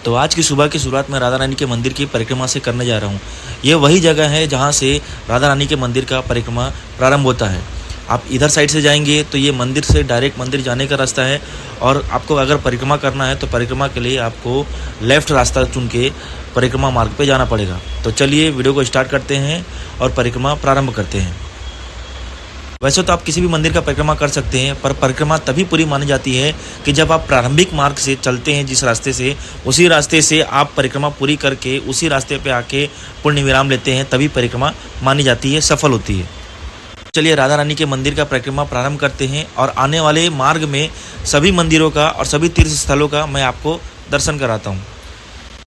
तो आज की सुबह की शुरुआत मैं राधा रानी के मंदिर की परिक्रमा से करने जा रहा हूँ। ये वही जगह है जहाँ से राधा रानी के मंदिर का परिक्रमा प्रारंभ होता है। आप इधर साइड से जाएंगे तो ये मंदिर से डायरेक्ट मंदिर जाने का रास्ता है, और आपको अगर परिक्रमा करना है तो परिक्रमा के लिए आपको लेफ़्ट रास्ता चुन के परिक्रमा मार्ग पे जाना पड़ेगा। तो चलिए वीडियो को स्टार्ट करते हैं और परिक्रमा प्रारंभ करते हैं। वैसे तो आप किसी भी मंदिर का परिक्रमा कर सकते हैं, पर परिक्रमा तभी पूरी मानी जाती है कि जब आप प्रारंभिक मार्ग से चलते हैं, जिस रास्ते से, उसी रास्ते से आप परिक्रमा पूरी करके उसी रास्ते पे आके पुण्य विराम लेते हैं, तभी परिक्रमा मानी जाती है, सफल होती है। चलिए राधा रानी के मंदिर का परिक्रमा प्रारंभ करते हैं और आने वाले मार्ग में सभी मंदिरों का और सभी तीर्थ स्थलों का मैं आपको दर्शन कराता हूँ।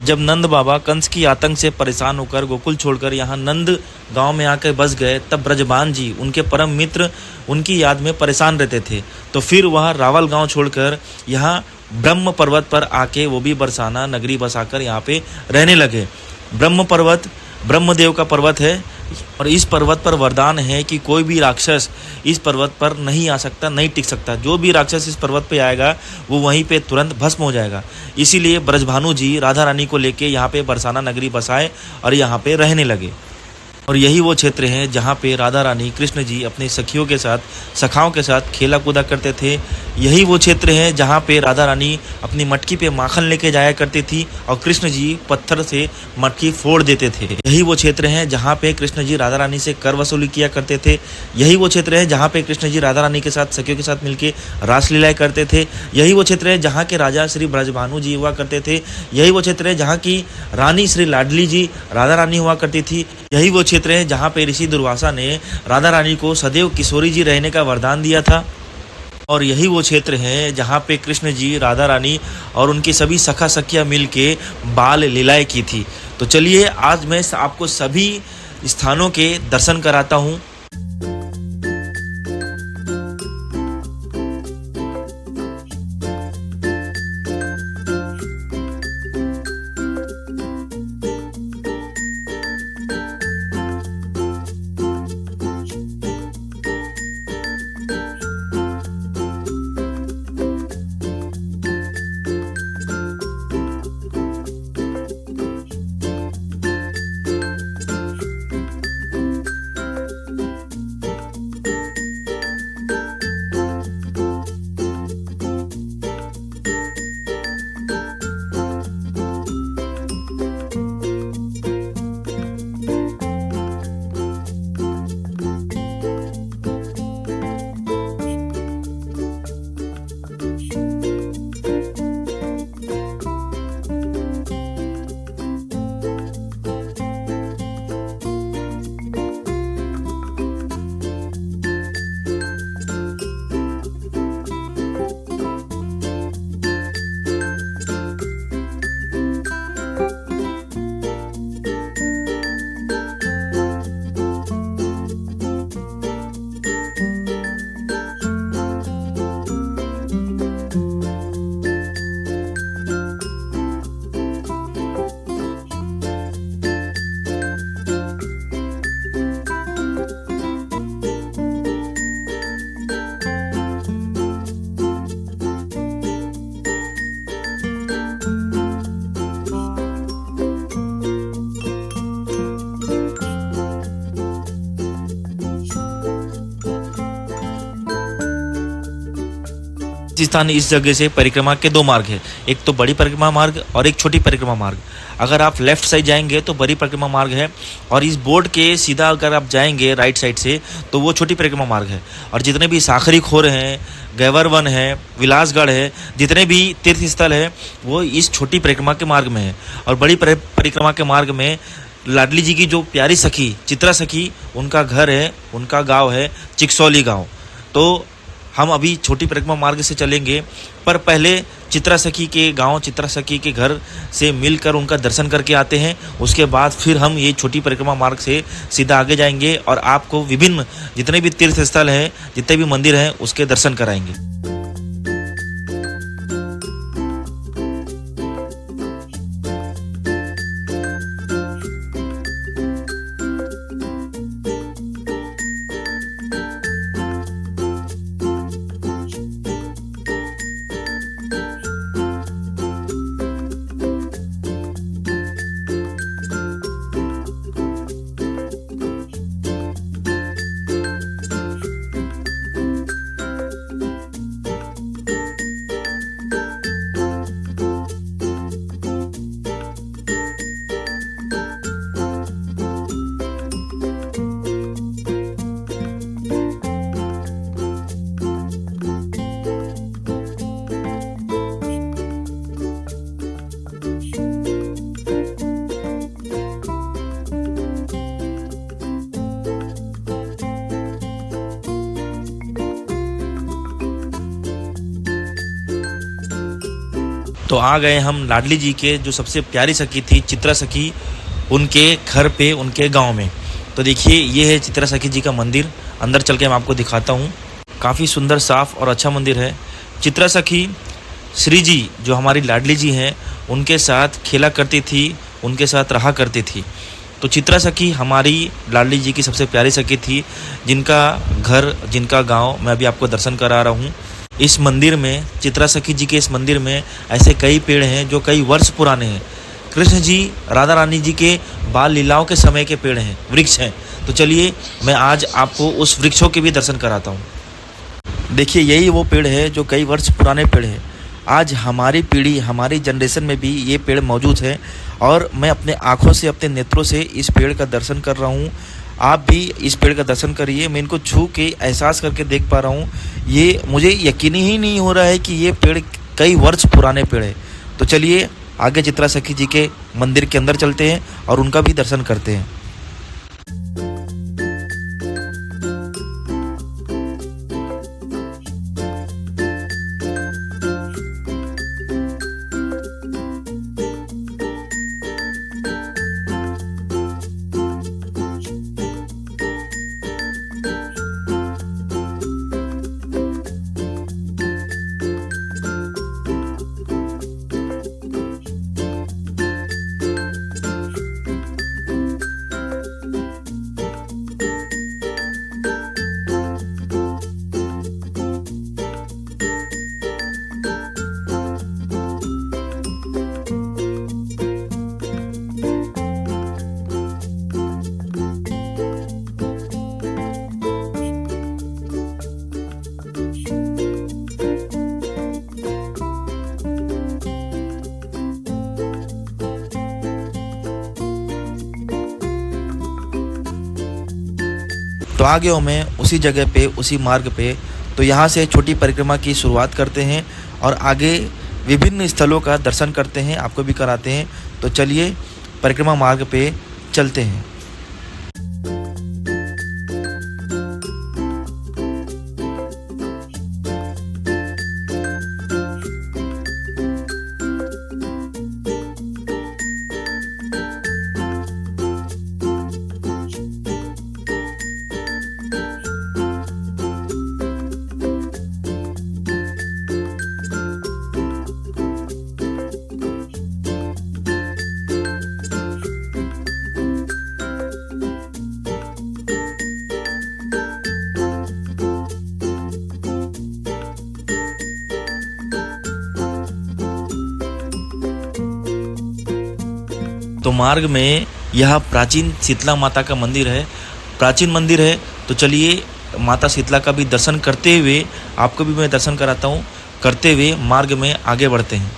जब नंद बाबा कंस की आतंक से परेशान होकर गोकुल छोड़कर यहाँ नंद गांव में आकर बस गए, तब ब्रजबान जी उनके परम मित्र उनकी याद में परेशान रहते थे। तो फिर वह रावल गांव छोड़कर यहाँ ब्रह्म पर्वत पर आके, वो भी बरसाना नगरी बसाकर यहाँ पे रहने लगे। ब्रह्म पर्वत ब्रह्मदेव का पर्वत है, और इस पर्वत पर वरदान है कि कोई भी राक्षस इस पर्वत पर नहीं आ सकता, नहीं टिक सकता। जो भी राक्षस इस पर्वत पे आएगा वो वहीं पे तुरंत भस्म हो जाएगा। इसीलिए ब्रजभानु जी राधा रानी को लेके यहाँ पे बरसाना नगरी बसाए और यहाँ पे रहने लगे। और यही वो क्षेत्र है जहाँ पे राधा रानी कृष्ण जी अपनी सखियों के साथ, सखाओं के साथ खेला कूदा करते थे। यही वो क्षेत्र है जहाँ पे राधा रानी अपनी मटकी पे माखन लेके जाया करती थी और कृष्ण जी पत्थर से मटकी फोड़ देते थे। यही वो क्षेत्र है जहाँ पे कृष्ण जी राधा रानी से कर वसूली किया करते थे। यही वो क्षेत्र है जहाँ पे कृष्ण जी राधा रानी के साथ, सखियों के साथ मिलकर रासलीलाएं करते थे। यही वो क्षेत्र है जहाँ के राजा श्री ब्रजभानु जी हुआ करते थे। यही वो क्षेत्र है जहाँ की रानी श्री लाडली जी राधा रानी हुआ करती थी। यही वो क्षेत्र है जहाँ पे ऋषि दुर्वासा ने राधा रानी को सदैव किशोरी जी रहने का वरदान दिया था। और यही वो क्षेत्र है जहाँ पे कृष्ण जी, राधा रानी और उनकी सभी सखा सखियाँ मिल के बाल लीलाएं की थी। तो चलिए आज मैं आपको सभी स्थानों के दर्शन कराता हूँ। स्थान इस जगह से परिक्रमा के दो मार्ग है, एक तो बड़ी परिक्रमा मार्ग और एक छोटी परिक्रमा मार्ग। अगर आप लेफ्ट साइड जाएंगे तो बड़ी परिक्रमा मार्ग है, और इस बोर्ड के सीधा अगर आप जाएंगे राइट साइड से तो वो छोटी परिक्रमा मार्ग है। और जितने भी साखरी खोर हैं, गैवर वन है, विलासगढ़ है, जितने भी तीर्थ स्थल है वो इस छोटी परिक्रमा के मार्ग में है। और बड़ी परिक्रमा के मार्ग में लाडली जी की जो प्यारी सखी चित्रा सखी, उनका घर है, उनका गांव है चिकसौली गांव। तो हम अभी छोटी परिक्रमा मार्ग से चलेंगे, पर पहले चित्रा सखी के गांव, चित्रा सखी के घर से मिलकर उनका दर्शन करके आते हैं। उसके बाद फिर हम ये छोटी परिक्रमा मार्ग से सीधा आगे जाएंगे और आपको विभिन्न जितने भी तीर्थ स्थल हैं, जितने भी मंदिर हैं, उसके दर्शन कराएंगे। तो आ गए हम लाडली जी के जो सबसे प्यारी सखी थी चित्रा सखी, उनके घर पे, उनके गांव में। तो देखिए ये है चित्रा सखी जी का मंदिर। अंदर चल के मैं आपको दिखाता हूँ। काफ़ी सुंदर, साफ और अच्छा मंदिर है। चित्रा सखी श्री जी जो हमारी लाडली जी हैं, उनके साथ खेला करती थी, उनके साथ रहा करती थी। तो चित्रा सखी हमारी लाडली जी की सबसे प्यारी सखी थी, जिनका घर, जिनका गांव मैं अभी आपको दर्शन करा रहा हूँ। इस मंदिर में, चित्रा सखी जी के इस मंदिर में ऐसे कई पेड़ हैं जो कई वर्ष पुराने हैं। कृष्ण जी, राधा रानी जी के बाल लीलाओं के समय के पेड़ हैं, वृक्ष हैं। तो चलिए मैं आज आपको उस वृक्षों के भी दर्शन कराता हूँ। देखिए यही वो पेड़ है जो कई वर्ष पुराने पेड़ है। आज हमारी पीढ़ी, हमारी जनरेशन में भी ये पेड़ मौजूद है और मैं अपने आँखों से, अपने नेत्रों से इस पेड़ का दर्शन कर रहा हूँ। आप भी इस पेड़ का दर्शन करिए। मैं इनको छू के एहसास करके देख पा रहा हूँ। ये मुझे यकीन ही नहीं हो रहा है कि ये पेड़ कई वर्ष पुराने पेड़ है। तो चलिए आगे चित्रा सखी जी के मंदिर के अंदर चलते हैं और उनका भी दर्शन करते हैं। तो आ गया हूँ मैं उसी जगह पे, उसी मार्ग पे। तो यहाँ से छोटी परिक्रमा की शुरुआत करते हैं और आगे विभिन्न स्थलों का दर्शन करते हैं, आपको भी कराते हैं। तो चलिए परिक्रमा मार्ग पे चलते हैं। तो मार्ग में यह प्राचीन शीतला माता का मंदिर है, प्राचीन मंदिर है। तो चलिए माता शीतला का भी दर्शन करते हुए आपको भी मैं दर्शन कराता हूँ, करते हुए मार्ग में आगे बढ़ते हैं।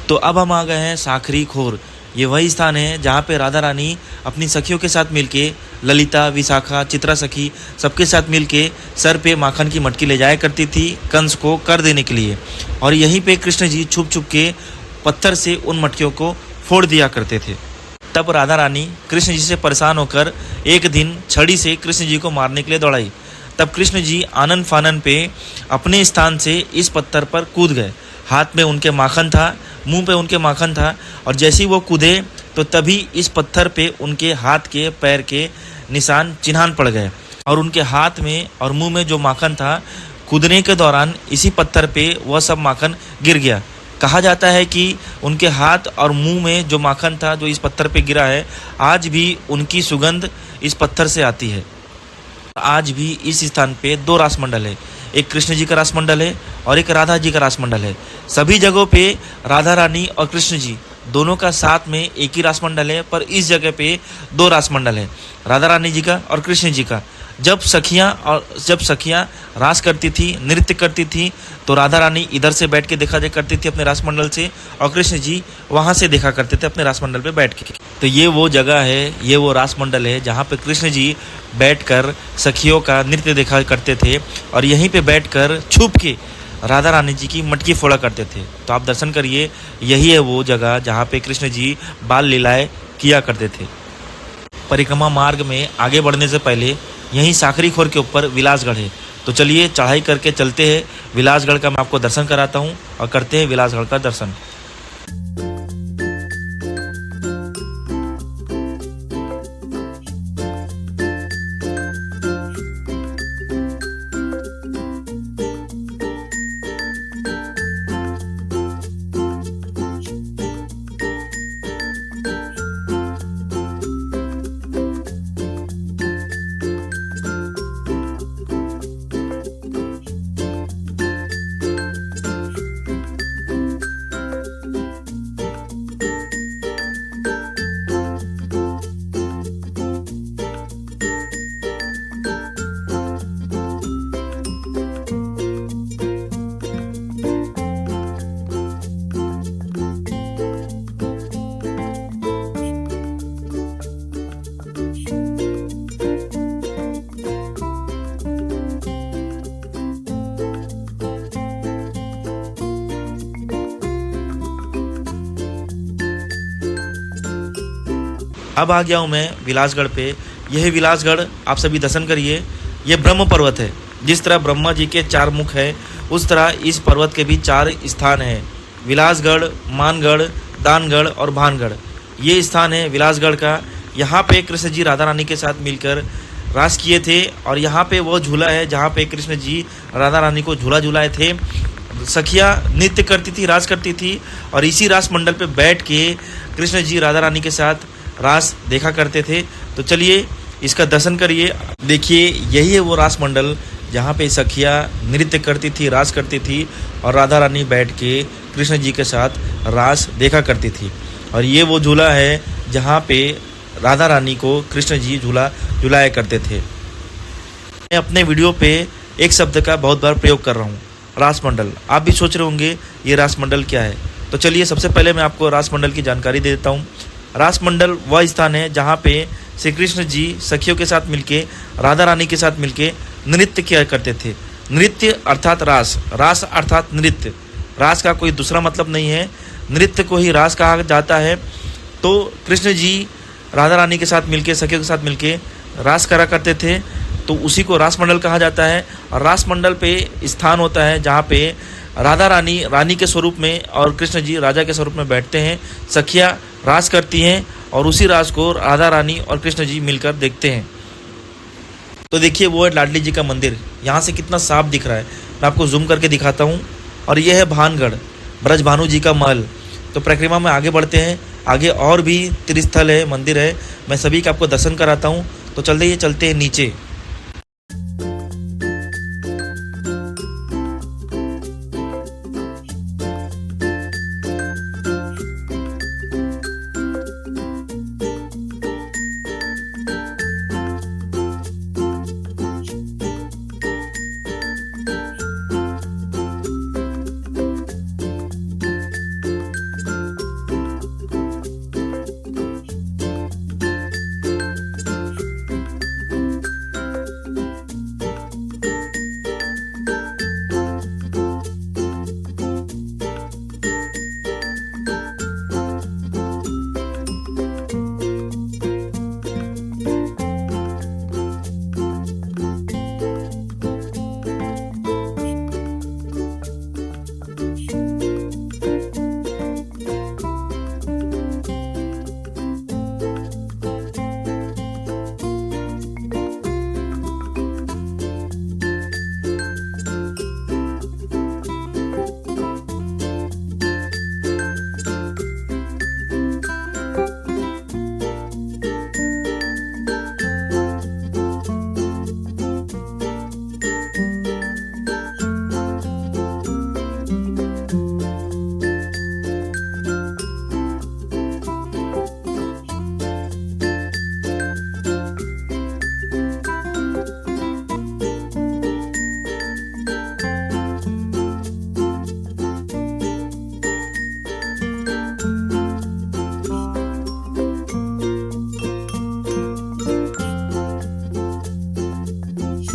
तो अब हम आ गए हैं साखरी खोर। ये वही स्थान है जहाँ पे राधा रानी अपनी सखियों के साथ मिलके, ललिता, विशाखा, चित्रा सखी सबके साथ मिलके सर पे माखन की मटकी ले जाया करती थी कंस को कर देने के लिए। और यहीं पे कृष्ण जी छुप छुप के पत्थर से उन मटकियों को फोड़ दिया करते थे। तब राधा रानी कृष्ण जी से परेशान होकर एक दिन छड़ी से कृष्ण जी को मारने के लिए दौड़ाई। तब कृष्ण जी आनन फानन पे अपने स्थान से इस पत्थर पर कूद गए। हाथ में उनके माखन था, मुंह पे उनके माखन था, और जैसे ही वो कूदे तो तभी इस पत्थर पे उनके हाथ के पैर के निशान चिन्हान पड़ गए, और उनके हाथ में और मुंह में जो माखन था, कूदने के दौरान इसी पत्थर पे वह सब माखन गिर गया। कहा जाता है कि उनके हाथ और मुंह में जो माखन था जो इस पत्थर पे गिरा है, आज भी उनकी सुगंध इस पत्थर से आती है। आज भी इस स्थान पे 2 रासमंडल है, एक कृष्ण जी का रासमंडल है और एक राधा जी का रासमंडल है। सभी जगहों पे राधा रानी और कृष्ण जी दोनों का साथ में एक ही रासमंडल है, पर इस जगह पे 2 रासमंडल है, राधा रानी जी का और कृष्ण जी का। जब सखियां रास करती थी, नृत्य करती थी, तो राधा रानी इधर से बैठ के देखा करती थी अपने रासमंडल से, और कृष्ण जी वहाँ से देखा करते थे अपने रासमंडल पे बैठ के। तो ये वो जगह है, ये वो रासमंडल है जहाँ पे कृष्ण जी बैठकर सखियों का नृत्य देखा करते थे, और यहीं पे बैठकर छुप के राधा रानी जी की मटकी फोड़ा करते थे। तो आप दर्शन करिए, यही है वो जगह जहाँ पे कृष्ण जी बाल लीलाएं किया करते थे। परिक्रमा मार्ग में आगे बढ़ने से पहले यहीं साखरी खोर के ऊपर विलासगढ़ है। तो चलिए चढ़ाई करके चलते हैं विलासगढ़ का, मैं आपको दर्शन कराता हूँ और करते हैं विलासगढ़ का दर्शन। अब आ गया हूँ मैं विलासगढ़ पे। यह विलासगढ़ आप सभी दर्शन करिए। ये ब्रह्म पर्वत है। जिस तरह ब्रह्मा जी के 4 मुख है, उस तरह इस पर्वत के भी 4 स्थान हैं, विलासगढ़, मानगढ़, दानगढ़ और भानगढ़। ये स्थान है विलासगढ़ का। यहाँ पे कृष्ण जी राधा रानी के साथ मिलकर रास किए थे, और यहाँ पे वो झूला है जहाँ पे कृष्ण जी राधा रानी को झूला झूलाए थे। सखियाँ नृत्य करती थी, रास करती थी, और इसी रास मंडल पे बैठ के कृष्ण जी राधा रानी के साथ रास देखा करते थे। तो चलिए इसका दर्शन करिए। देखिए यही है वो रास मंडल जहाँ पे सखियाँ नृत्य करती थी, रास करती थी, और राधा रानी बैठ के कृष्ण जी के साथ रास देखा करती थी। और ये वो झूला है जहाँ पे राधा रानी को कृष्ण जी झूला झुलाया करते थे। मैं अपने वीडियो पे एक शब्द का बहुत बार प्रयोग कर रहा हूँ, रास मंडल। आप भी सोच रहे होंगे ये रास मंडल क्या है। तो चलिए सबसे पहले मैं आपको रास मंडल की जानकारी दे देता हूँ। रास मंडल वह स्थान है जहाँ पे श्री कृष्ण जी सखियों के साथ मिलके, राधा रानी के साथ मिलके नृत्य किया करते थे। नृत्य अर्थात रास, रास अर्थात नृत्य। रास का कोई दूसरा मतलब नहीं है, नृत्य को ही रास कहा जाता है। तो कृष्ण जी राधा रानी के साथ मिलके, सखियों के साथ मिलके रास करा करते थे, तो उसी को रास मंडल कहा जाता है। और रास मंडल पे स्थान होता है जहाँ पे राधा रानी रानी के स्वरूप में और कृष्ण जी राजा के स्वरूप में बैठते हैं। सखियाँ रास करती हैं और उसी रास को राधा रानी और कृष्ण जी मिलकर देखते हैं। तो देखिए वो है लाडली जी का मंदिर, यहाँ से कितना साफ दिख रहा है। मैं आपको जूम करके दिखाता हूँ। और ये है भानगढ़, ब्रजभानु जी का महल। तो परिक्रमा में आगे बढ़ते हैं। आगे और भी तीर्थस्थल है, मंदिर है, मैं सभी का आपको दर्शन कराता हूँ। तो चलते हैं नीचे।